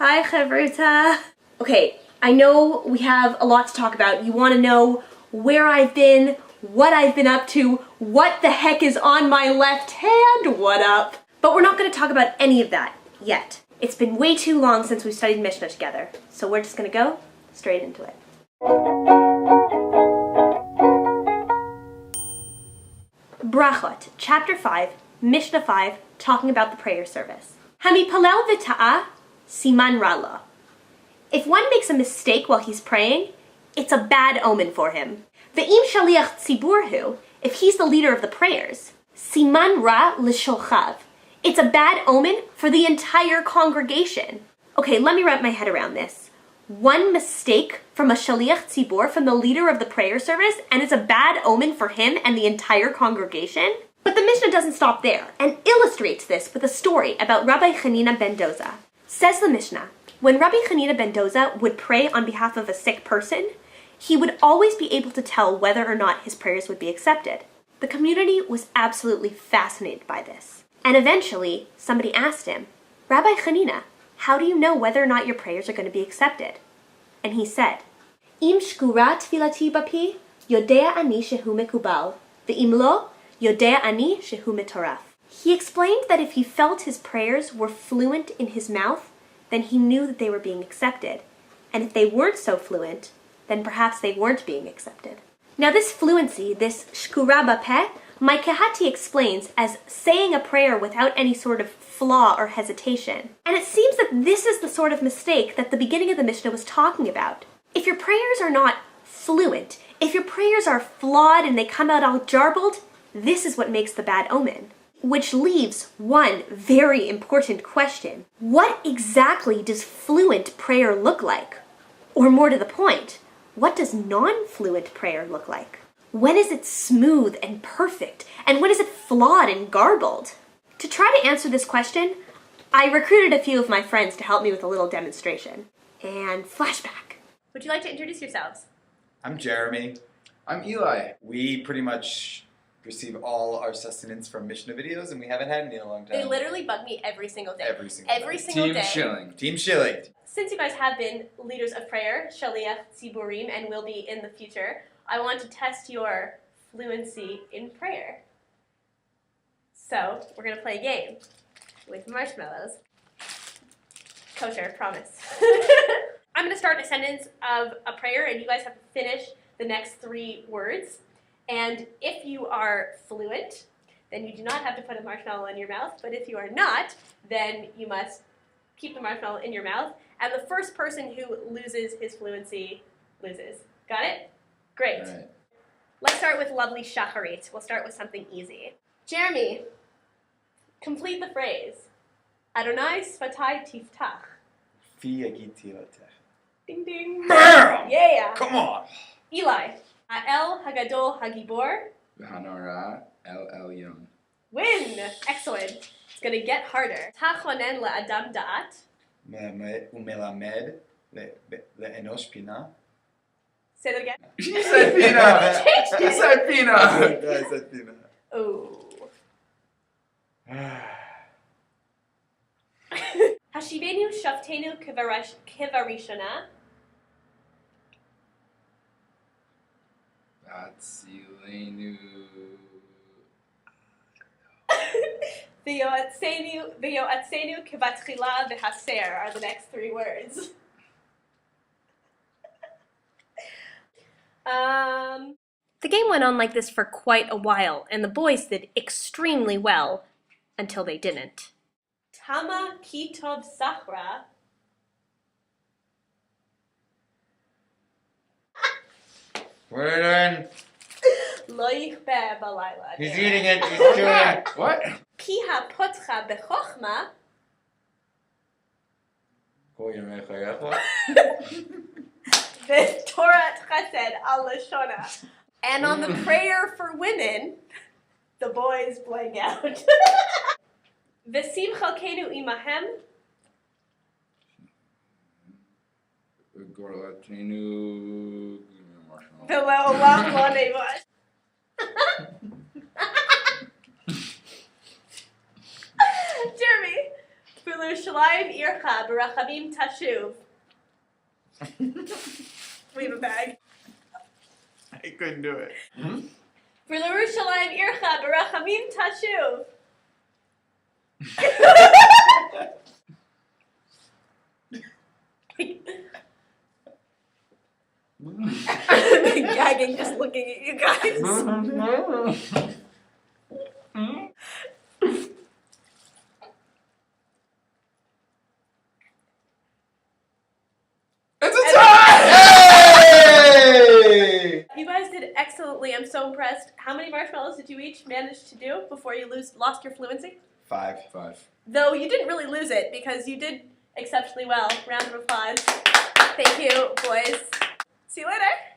Hi, Chavruta. Okay, I know we have a lot to talk about. You want to know where I've been, what I've been up to, what the heck is on my left hand, what up? But we're not going to talk about any of that yet. It's been way too long since we've studied Mishnah together, so we're just going to go straight into it. Brachot, chapter 5, Mishnah 5, talking about the prayer service. Hamipalel v'ta'a siman rala. If one makes a mistake while he's praying, it's a bad omen for him. Ve'im shaliach tziburhu, if he's the leader of the prayers, siman ra l'sholchav. It's a bad omen for the entire congregation. Okay, let me wrap my head around this. One mistake from a shaliach tzibur, from the leader of the prayer service, and it's a bad omen for him and the entire congregation? But the Mishnah doesn't stop there, and illustrates this with a story about Rabbi Chanina ben Doza. Says the Mishnah, when Rabbi Chanina ben Doza would pray on behalf of a sick person, he would always be able to tell whether or not his prayers would be accepted. The community was absolutely fascinated by this. And eventually, somebody asked him, Rabbi Chanina, how do you know whether or not your prayers are going to be accepted? And he said, Im shkura tfilati bapi, yodea ani shehu mekubal, ve'im lo, yodea ani shehu metoraf. He explained that if he felt his prayers were fluent in his mouth, then he knew that they were being accepted. And if they weren't so fluent, then perhaps they weren't being accepted. Now this fluency, this shkura bapeh, my Kehati explains as saying a prayer without any sort of flaw or hesitation. And it seems that this is the sort of mistake that the beginning of the Mishnah was talking about. If your prayers are not fluent, if your prayers are flawed and they come out all jarbled, this is what makes the bad omen. Which leaves one very important question. What exactly does fluent prayer look like? Or more to the point, what does non-fluent prayer look like? When is it smooth and perfect? And when is it flawed and garbled? To try to answer this question, I recruited a few of my friends to help me with a little demonstration. And flashback. Would you like to introduce yourselves? I'm Jeremy. I'm Eli. We pretty much receive all our sustenance from Mishnah videos, and we haven't had any in a long time. They literally bug me every single day. Every single Team day. Shilling. Team Shilling. Since you guys have been leaders of prayer, Shaliach Tziburim, and will be in the future, I want to test your fluency in prayer. So, we're going to play a game with marshmallows. Kosher, promise. I'm going to start a sentence of a prayer, and you guys have to finish the next 3 words. And if you are fluent, then you do not have to put a marshmallow in your mouth. But if you are not, then you must keep the marshmallow in your mouth. And the first person who loses his fluency loses. Got it? Great. Right. Let's start with lovely shacharit. We'll start with something easy. Jeremy, complete the phrase. Adonai sfatai tiftach. Fi yagid tilatech. Ding ding. Bam! Yeah. Come on! Eli. Ha'el hagadol hagibor. V'hanora El Elyon. Win! Excellent. It's going to get harder. Tachonen la'adam da'at. Umelamed le'enosh pina. Say that again. He said Pina! He said Pina! I said pina. Oh. Hashivenu shaftenu kivarishona. Vatzilenu. V'yoatzenu kivatchila v'haser are the next 3 words. The game went on like this for quite a while, and the boys did extremely well until they didn't. Tama kitov sachra. We're done. Lo yichbeh balayla. He's eating it. He's chewing it. What? Pi hapotcha bechochma. V'torat chesed al lashona. And on the prayer for women, the boys blank out. V'sim chalkenu imahem. Gorlatenu. V'le'olam lo nevash. Jeremy, Yerushalayim ircha berachamim tashuv. We have a bag. I couldn't do it. For Yerushalayim ircha berachamim tashuv. I'm gagging just looking at you guys. It's a tie! Hey! You guys did excellently. I'm so impressed. How many marshmallows did you each manage to do before you lost your fluency? 5. Though you didn't really lose it because you did exceptionally well. Round of applause. Thank you, boys. See you later.